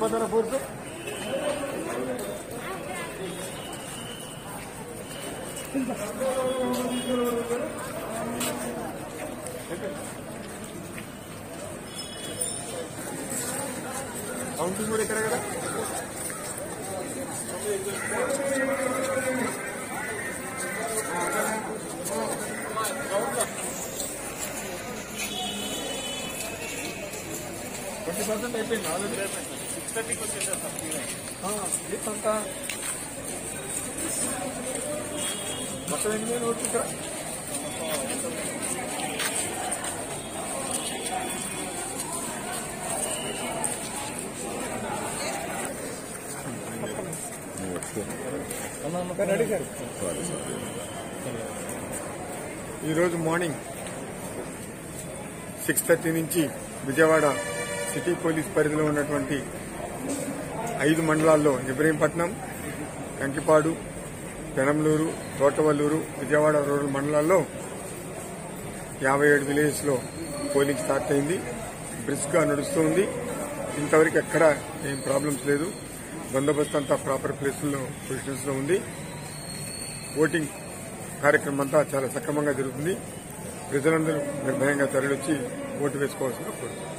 అయిపోతారా పూర్తి కౌంటింగ్ కూడా ఇక్కడ కదా %20 అయిపోయింది ఆల్రెడీ 6:30కి వచ్చేసారు అంతా మొత్తం 8 ఓట్లు ఇక్కడ రెడీ సార్ ఈరోజు మార్నింగ్ 6:30 నుంచి విజయవాడ సిటీ పోలీస్ పరిధిలో ఉన్నటువంటి 5 మండలాల్లో ఇబ్రహీంపట్నం, కంకిపాడు, పెనంలూరు, తోటవల్లూరు, విజయవాడ రూరల్ మండలాల్లో 57 విలేజెస్ లో పోలింగ్ స్టార్ట్ అయింది. బ్రిస్క్ గా నడుస్తుంది. ఇంతవరకు ఎక్కడ ఏం ప్రాబ్లమ్స్ లేదు. బందోబస్తు అంతా ప్రాపర్ పొజిషన్స్ లో ఉంది. ఓటింగ్ కార్యక్రమం అంతా చాలా సక్రమంగా జరుగుతుంది. ప్రజలందరూ నిర్భయంగా తరలివచ్చి ఓటు వేసుకోవాల్సిన కోరుతుంది.